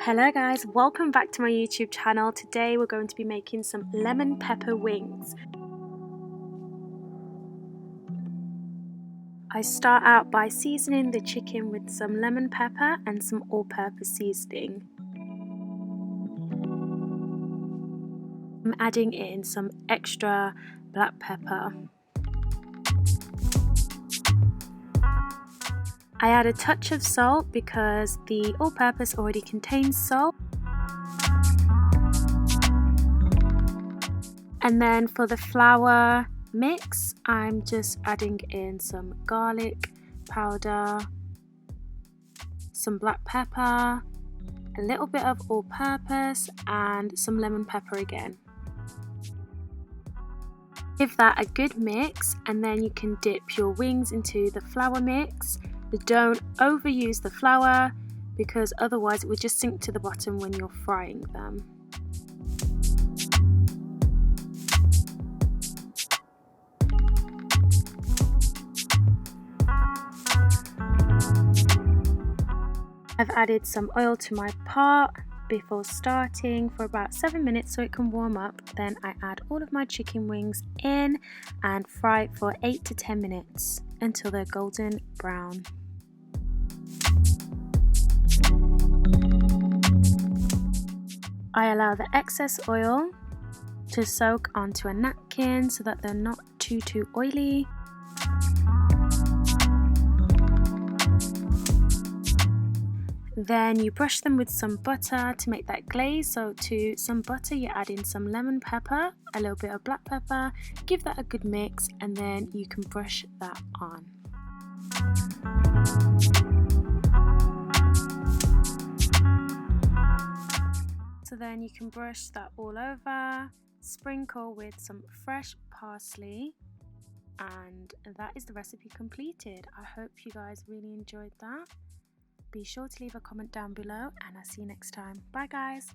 Hello guys, welcome back to my YouTube channel. Today we're going to be making some lemon pepper wings. I start out by seasoning the chicken with some lemon pepper and some all-purpose seasoning. I'm adding in some extra black pepper. I add a touch of salt because the all-purpose already contains salt. And then for the flour mix, I'm just adding in some garlic powder, some black pepper, a little bit of all-purpose and some lemon pepper again. Give that a good mix and then you can dip your wings into the flour mix. Don't overuse the flour because otherwise it will just sink to the bottom when you're frying them. I've added some oil to my pot before starting for about 7 minutes so it can warm up. Then I add all of my chicken wings in and fry it for 8 to 10 minutes until they're golden brown. I allow the excess oil to soak onto a napkin so that they're not too oily. Then you brush them with some butter to make that glaze. So to some butter you add in some lemon pepper, a little bit of black pepper, give that a good mix and then you can brush that on. So then you can brush that all over, sprinkle with some fresh parsley, and that is the recipe completed. I hope you guys really enjoyed that. Be sure to leave a comment down below and I'll see you next time. Bye guys.